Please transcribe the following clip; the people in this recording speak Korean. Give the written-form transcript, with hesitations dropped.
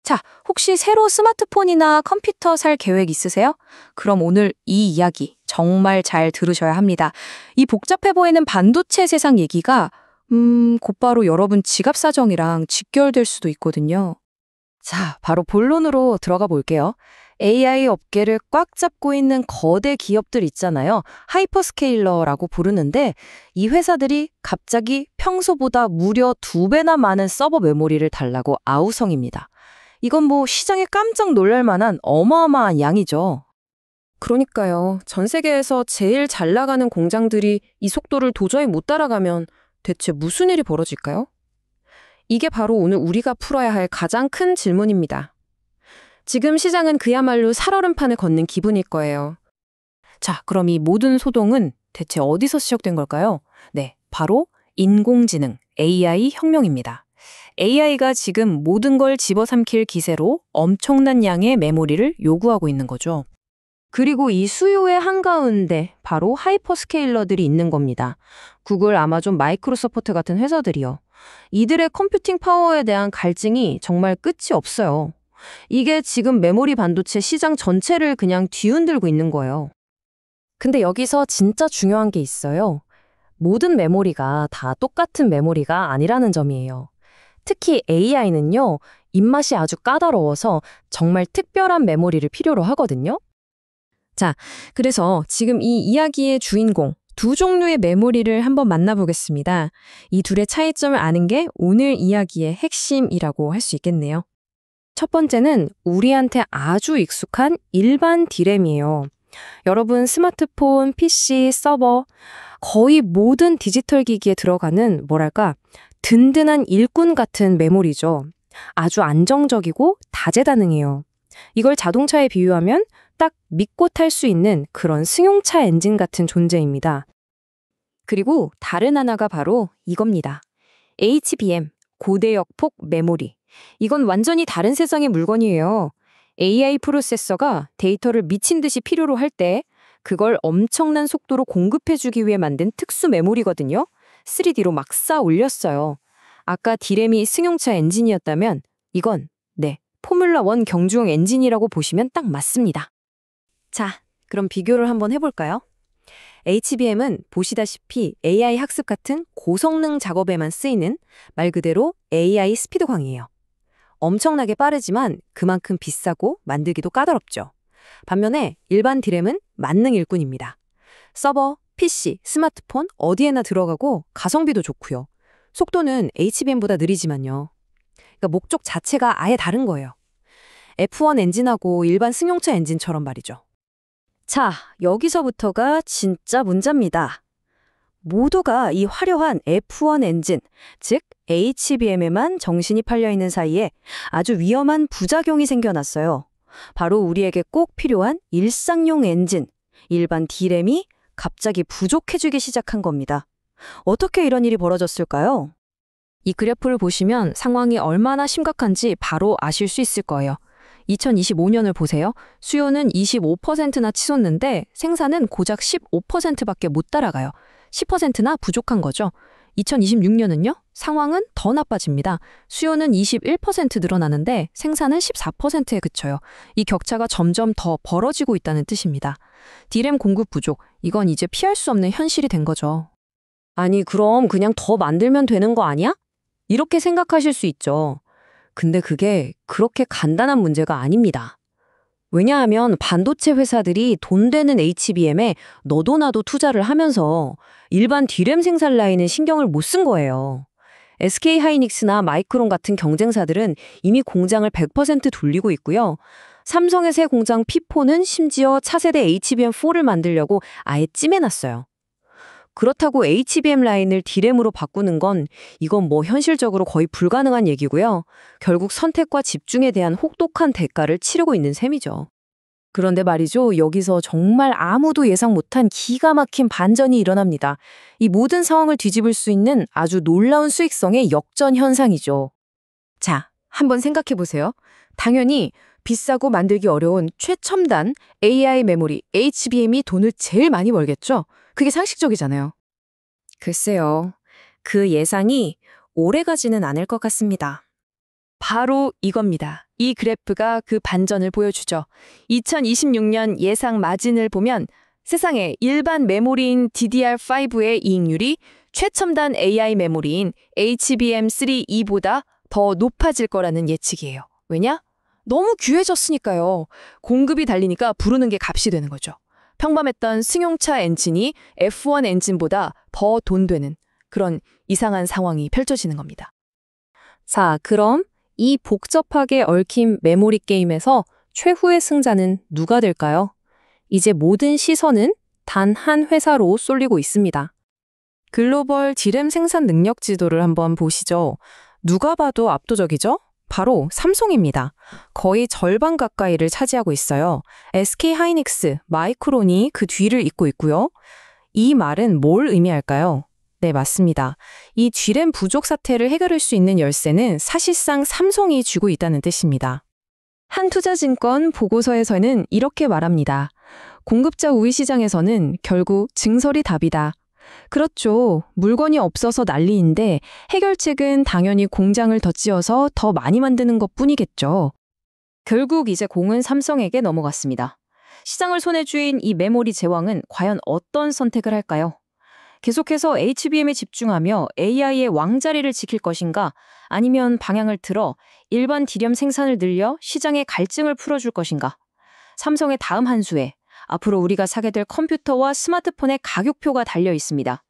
자, 혹시 새로 스마트폰이나 컴퓨터 살 계획 있으세요? 그럼 오늘 이 이야기 정말 잘 들으셔야 합니다. 이 복잡해 보이는 반도체 세상 얘기가 곧바로 여러분 지갑 사정이랑 직결될 수도 있거든요. 자, 바로 본론으로 들어가 볼게요. AI 업계를 꽉 잡고 있는 거대 기업들 있잖아요. 하이퍼스케일러라고 부르는데 이 회사들이 갑자기 평소보다 무려 2배나 많은 서버 메모리를 달라고 아우성입니다. 이건 뭐 시장에 깜짝 놀랄 만한 어마어마한 양이죠. 그러니까요. 전 세계에서 제일 잘 나가는 공장들이 이 속도를 도저히 못 따라가면 대체 무슨 일이 벌어질까요? 이게 바로 오늘 우리가 풀어야 할 가장 큰 질문입니다. 지금 시장은 그야말로 살얼음판을 걷는 기분일 거예요. 자, 그럼 이 모든 소동은 대체 어디서 시작된 걸까요? 네, 바로 인공지능, AI 혁명입니다. AI가 지금 모든 걸 집어삼킬 기세로 엄청난 양의 메모리를 요구하고 있는 거죠. 그리고 이 수요의 한가운데 바로 하이퍼스케일러들이 있는 겁니다. 구글, 아마존, 마이크로소프트 같은 회사들이요. 이들의 컴퓨팅 파워에 대한 갈증이 정말 끝이 없어요. 이게 지금 메모리 반도체 시장 전체를 그냥 뒤흔들고 있는 거예요. 근데 여기서 진짜 중요한 게 있어요. 모든 메모리가 다 똑같은 메모리가 아니라는 점이에요. 특히 AI는요, 입맛이 아주 까다로워서 정말 특별한 메모리를 필요로 하거든요. 자, 그래서 지금 이 이야기의 주인공, 두 종류의 메모리를 한번 만나보겠습니다. 이 둘의 차이점을 아는 게 오늘 이야기의 핵심이라고 할 수 있겠네요. 첫 번째는 우리한테 아주 익숙한 일반 D램이에요. 여러분 스마트폰, PC, 서버, 거의 모든 디지털 기기에 들어가는 뭐랄까 든든한 일꾼 같은 메모리죠. 아주 안정적이고 다재다능해요. 이걸 자동차에 비유하면 딱 믿고 탈 수 있는 그런 승용차 엔진 같은 존재입니다. 그리고 다른 하나가 바로 이겁니다. HBM, 고대역폭 메모리. 이건 완전히 다른 세상의 물건이에요. AI 프로세서가 데이터를 미친 듯이 필요로 할 때 그걸 엄청난 속도로 공급해주기 위해 만든 특수 메모리거든요. 3D로 막 쌓아 올렸어요. 아까 D램이 승용차 엔진이었다면 이건 포뮬러1 경주용 엔진이라고 보시면 딱 맞습니다. 자, 그럼 비교를 한번 해볼까요? HBM은 보시다시피 AI 학습 같은 고성능 작업에만 쓰이는 말 그대로 AI 스피드광이에요. 엄청나게 빠르지만 그만큼 비싸고 만들기도 까다롭죠. 반면에 일반 D램은 만능 일꾼입니다. 서버, PC, 스마트폰 어디에나 들어가고 가성비도 좋고요. 속도는 HBM보다 느리지만요. 그러니까 목적 자체가 아예 다른 거예요. F1 엔진하고 일반 승용차 엔진처럼 말이죠. 자, 여기서부터가 진짜 문제입니다. 모두가 이 화려한 F1 엔진, 즉 HBM에만 정신이 팔려있는 사이에 아주 위험한 부작용이 생겨났어요. 바로 우리에게 꼭 필요한 일상용 엔진, 일반 D램이 갑자기 부족해지기 시작한 겁니다. 어떻게 이런 일이 벌어졌을까요? 이 그래프를 보시면 상황이 얼마나 심각한지 바로 아실 수 있을 거예요. 2025년을 보세요. 수요는 25%나 치솟는데 생산은 고작 15%밖에 못 따라가요. 10%나 부족한 거죠. 2026년은요? 상황은 더 나빠집니다. 수요는 21% 늘어나는데 생산은 14%에 그쳐요. 이 격차가 점점 더 벌어지고 있다는 뜻입니다. D램 공급 부족, 이건 이제 피할 수 없는 현실이 된 거죠. 아니, 그럼 그냥 더 만들면 되는 거 아니야? 이렇게 생각하실 수 있죠. 근데 그게 그렇게 간단한 문제가 아닙니다. 왜냐하면 반도체 회사들이 돈 되는 HBM에 너도 나도 투자를 하면서 일반 D램 생산 라인은 신경을 못 쓴 거예요. SK하이닉스나 마이크론 같은 경쟁사들은 이미 공장을 100% 돌리고 있고요. 삼성의 새 공장 P4는 심지어 차세대 HBM4를 만들려고 아예 찜해놨어요. 그렇다고 HBM 라인을 D램으로 바꾸는 건 이건 뭐 현실적으로 거의 불가능한 얘기고요. 결국 선택과 집중에 대한 혹독한 대가를 치르고 있는 셈이죠. 그런데 말이죠. 여기서 정말 아무도 예상 못한 기가 막힌 반전이 일어납니다. 이 모든 상황을 뒤집을 수 있는 아주 놀라운 수익성의 역전 현상이죠. 자, 한번 생각해 보세요. 당연히 비싸고 만들기 어려운 최첨단 AI 메모리 HBM이 돈을 제일 많이 벌겠죠? 그게 상식적이잖아요. 글쎄요. 그 예상이 오래가지는 않을 것 같습니다. 바로 이겁니다. 이 그래프가 그 반전을 보여주죠. 2026년 예상 마진을 보면 세상에 일반 메모리인 DDR5의 이익률이 최첨단 AI 메모리인 HBM3E보다 더 높아질 거라는 예측이에요. 왜냐? 너무 귀해졌으니까요. 공급이 달리니까 부르는 게 값이 되는 거죠. 평범했던 승용차 엔진이 F1 엔진보다 더 돈 되는 그런 이상한 상황이 펼쳐지는 겁니다. 자, 그럼 이 복잡하게 얽힌 메모리 게임에서 최후의 승자는 누가 될까요? 이제 모든 시선은 단 한 회사로 쏠리고 있습니다. 글로벌 디램 생산 능력 지도를 한번 보시죠. 누가 봐도 압도적이죠? 바로 삼성입니다. 거의 절반 가까이를 차지하고 있어요. SK 하이닉스, 마이크론이 그 뒤를 잇고 있고요. 이 말은 뭘 의미할까요? 네, 맞습니다. 이 D램 부족 사태를 해결할 수 있는 열쇠는 사실상 삼성이 쥐고 있다는 뜻입니다. 한투자증권 보고서에서는 이렇게 말합니다. 공급자 우위 시장에서는 결국 증설이 답이다. 그렇죠. 물건이 없어서 난리인데 해결책은 당연히 공장을 더 지어서 더 많이 만드는 것뿐이겠죠. 결국 이제 공은 삼성에게 넘어갔습니다. 시장을 손에 쥔 이 메모리 제왕은 과연 어떤 선택을 할까요? 계속해서 HBM에 집중하며 AI의 왕자리를 지킬 것인가? 아니면 방향을 틀어 일반 D램 생산을 늘려 시장의 갈증을 풀어줄 것인가? 삼성의 다음 한 수에 앞으로 우리가 사게 될 컴퓨터와 스마트폰의 가격표가 달려 있습니다.